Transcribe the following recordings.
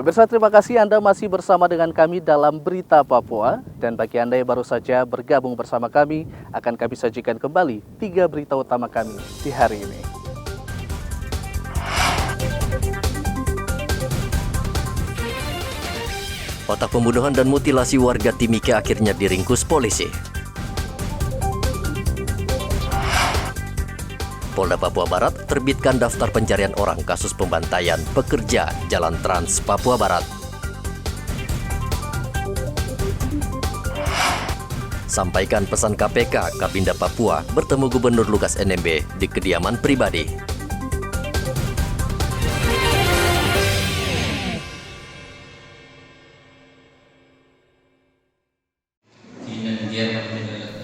Pemirsa, terima kasih Anda masih bersama dengan kami dalam Berita Papua. Dan bagi Anda yang baru saja bergabung bersama kami, akan kami sajikan kembali 3 berita utama kami di hari ini. Otak pembunuhan dan mutilasi warga Timika akhirnya diringkus polisi. Polda Papua Barat terbitkan daftar pencarian orang kasus pembantaian pekerja Jalan Trans Papua Barat. Sampaikan pesan KPK, Kabinda Papua bertemu Gubernur Lukas NMB di kediaman pribadi.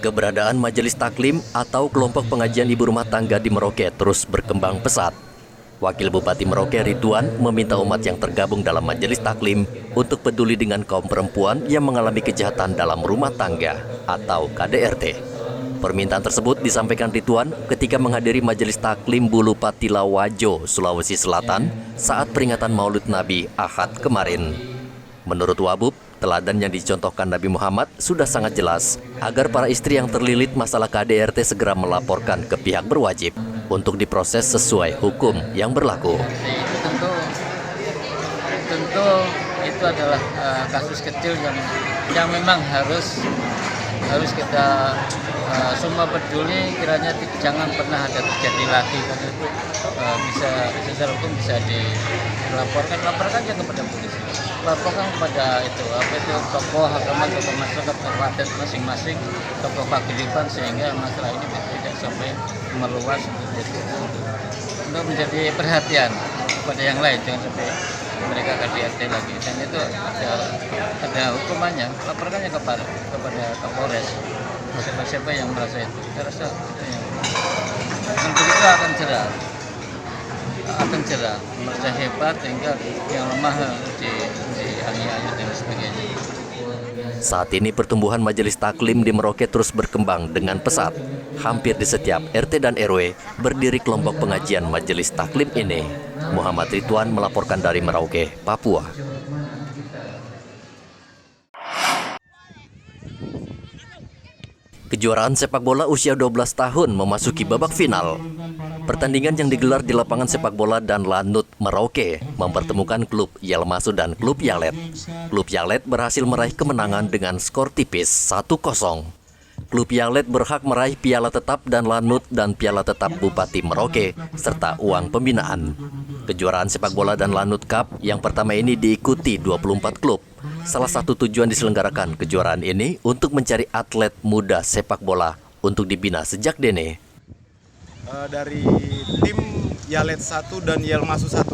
Keberadaan Majelis Taklim atau kelompok pengajian ibu rumah tangga di Merauke terus berkembang pesat. Wakil Bupati Merauke Ridwan meminta umat yang tergabung dalam Majelis Taklim untuk peduli dengan kaum perempuan yang mengalami kejahatan dalam rumah tangga atau KDRT. Permintaan tersebut disampaikan Ridwan ketika menghadiri Majelis Taklim Bulu Patila Wajo, Sulawesi Selatan saat peringatan Maulid Nabi Ahad kemarin. Menurut Wabub, teladan yang dicontohkan Nabi Muhammad sudah sangat jelas agar para istri yang terlilit masalah KDRT segera melaporkan ke pihak berwajib untuk diproses sesuai hukum yang berlaku. Tentu itu adalah kasus kecil yang memang harus kita semua peduli, kiranya jangan pernah ada terjadi lagi, karena itu bisa secara hukum bisa dilaporkan aja kepada polisi, laporkan kepada tokoh agama, tokoh masyarakat, tokoh adat masing-masing, tokoh paguyuban, sehingga masalah ini tidak sampai meluas untuk menjadi perhatian kepada yang lain, jangan sampai mereka KDRT lagi, dan itu ada hukumannya. Laporkannya kepada Kapolres, siapa yang merasa itu. Saya rasa itu yang begitu akan cerah, merasa hebat, sehingga yang lemah dianiaya dan sebagainya. Saat ini pertumbuhan Majelis Taklim di Merauke terus berkembang dengan pesat. Hampir di setiap RT dan RW berdiri kelompok pengajian Majelis Taklim ini. Muhammad Ridwan melaporkan dari Merauke, Papua. Kejuaraan sepak bola usia 12 tahun memasuki babak final. Pertandingan yang digelar di lapangan sepak bola dan Lanut, Merauke mempertemukan klub Yelmasu dan klub Yalet. Klub Yalet berhasil meraih kemenangan dengan skor tipis 1-0. Klub Yalet berhak meraih piala tetap dan Lanut dan piala tetap Bupati Merauke serta uang pembinaan. Kejuaraan sepak bola dan Lanut Cup yang pertama ini diikuti 24 klub. Salah satu tujuan diselenggarakan kejuaraan ini untuk mencari atlet muda sepak bola untuk dibina sejak dini. Dari tim Yalet 1 dan Yelmasu 1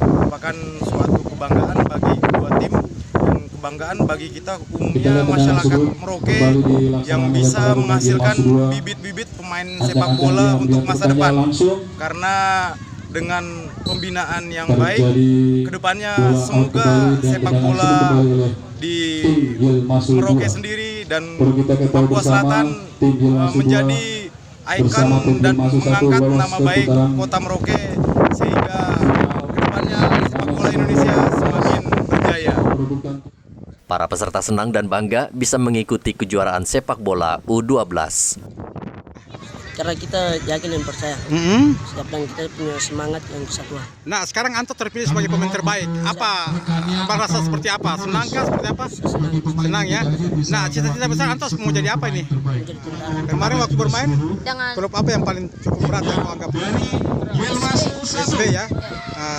merupakan suatu kebanggaan bagi kedua tim dan kebanggaan bagi kita umumnya masyarakat Merauke yang bisa menghasilkan bibit-bibit pemain sepak bola untuk masa depan, karena dengan pembinaan yang baik kedepannya semoga sepak bola di Merauke sendiri dan Papua Selatan menjadi ikon dan mengangkat nama baik kota Merauke, sehingga kedepannya sepak bola Indonesia semakin berjaya. Para peserta senang dan bangga bisa mengikuti kejuaraan sepak bola U12. Karena kita yakin dan percaya. Setiap dan kita punya semangat yang kesatuan. Nah, sekarang Anto terpilih sebagai pemain terbaik. Apa rasa seperti apa? Senangkah seperti apa? Senang ya. Nah, cita-cita besar Anto mau jadi apa ini? Menjadi tentara. Kemarin waktu bermain, Jangan. klub apa yang paling cukup berat yang kau anggap? SD ya.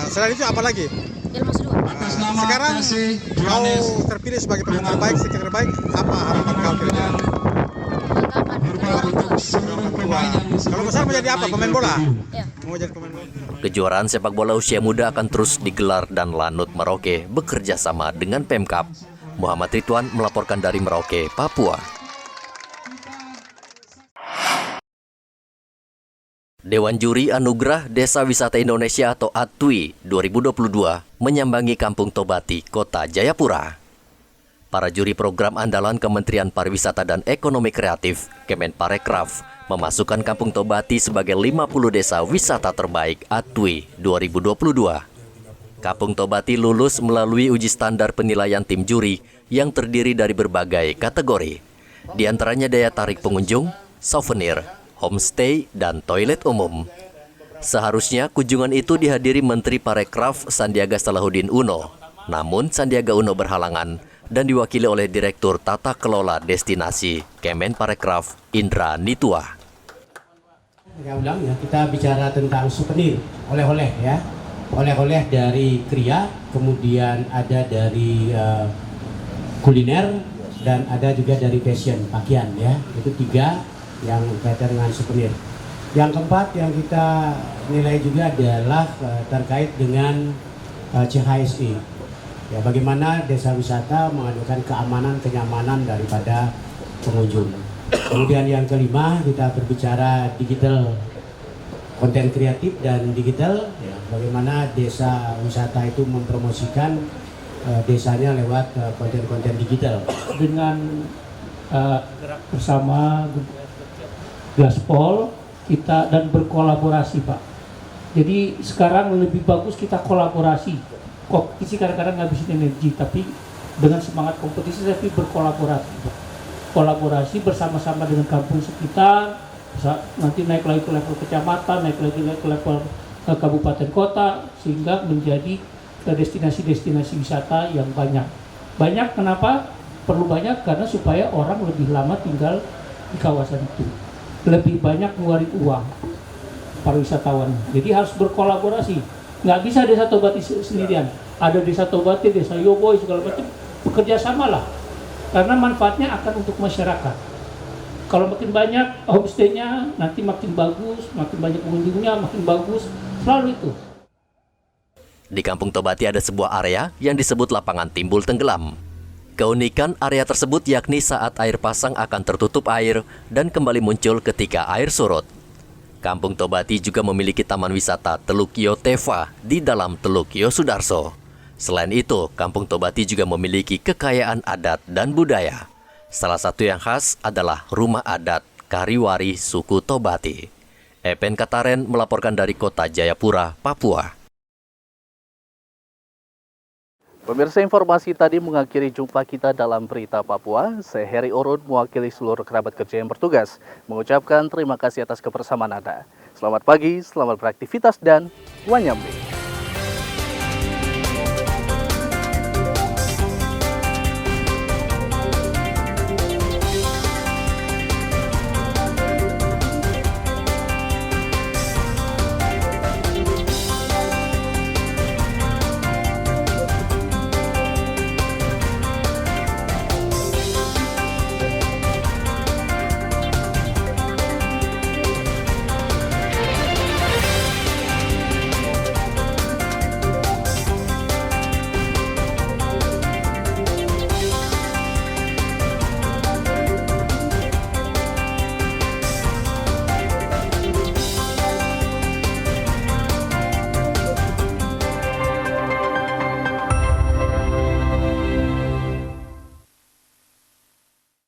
Selain itu apa lagi? Yelmasu 2. Sekarang kau terpilih sebagai pemain terbaik, striker terbaik. Apa harapan kau kira-kira? Kalau besar mau jadi apa? Pemain bola? Ya. Mau jadi pemain bola? Kejuaraan sepak bola usia muda akan terus digelar dan Lanut Merauke bekerja sama dengan Pemkab. Muhammad Ridwan melaporkan dari Merauke, Papua. Dewan Juri Anugerah Desa Wisata Indonesia atau ATWI 2022 menyambangi Kampung Tobati, Kota Jayapura. Para juri program andalan Kementerian Pariwisata dan Ekonomi Kreatif, Kemenparekraf, memasukkan Kampung Tobati sebagai 50 desa wisata terbaik ATWI 2022. Kampung Tobati lulus melalui uji standar penilaian tim juri yang terdiri dari berbagai kategori. Di antaranya daya tarik pengunjung, souvenir, homestay, dan toilet umum. Seharusnya kunjungan itu dihadiri Menteri Parekraf Sandiaga Salahuddin Uno. Namun Sandiaga Uno berhalangan dan diwakili oleh Direktur Tata Kelola Destinasi Kemen Parekraf Indra Nitua. Saya ulang ya, kita bicara tentang souvenir, oleh-oleh ya. Oleh-oleh dari kriya, kemudian ada dari kuliner, dan ada juga dari fashion, pakaian ya. Itu 3 yang kaitan dengan souvenir. Yang keempat yang kita nilai juga adalah terkait dengan CHSE. Ya, bagaimana desa wisata mengadakan keamanan, kenyamanan daripada pengunjung. Kemudian yang kelima kita berbicara digital, konten kreatif dan digital, ya, bagaimana desa wisata itu mempromosikan desanya lewat konten-konten digital. Dengan gerak bersama Gaspol kita dan berkolaborasi, Pak. Jadi sekarang lebih bagus kita kolaborasi. Kompetisi kadang-kadang ngabisin energi, tapi dengan semangat kompetisi tapi berkolaborasi, Pak. Kolaborasi bersama-sama dengan kampung sekitar, nanti naik lagi ke level kecamatan, naik lagi ke level kabupaten kota, sehingga menjadi destinasi-destinasi wisata yang banyak. Banyak kenapa? Perlu banyak karena supaya orang lebih lama tinggal di kawasan itu. Lebih banyak ngeluarin uang para wisatawan. Jadi harus berkolaborasi. Nggak bisa desa Tobati sendirian. Ada desa Tobati, desa Yoboy, segala macam. Bekerja sama lah. Karena manfaatnya akan untuk masyarakat. Kalau makin banyak homestay-nya, nanti makin bagus, makin banyak pengunjungnya, makin bagus, selalu itu. Di Kampung Tobati ada sebuah area yang disebut lapangan timbul tenggelam. Keunikan area tersebut yakni saat air pasang akan tertutup air dan kembali muncul ketika air surut. Kampung Tobati juga memiliki taman wisata Teluk Yo Teva di dalam Teluk Yo Sudarso. Selain itu, Kampung Tobati juga memiliki kekayaan adat dan budaya. Salah satu yang khas adalah rumah adat Kariwari suku Tobati. Epen Kataren melaporkan dari kota Jayapura, Papua. Pemirsa, informasi tadi mengakhiri jumpa kita dalam Berita Papua. Saya Heri Orun mewakili seluruh kerabat kerja yang bertugas mengucapkan terima kasih atas kebersamaan Anda. Selamat pagi, selamat beraktivitas, dan wanyambe.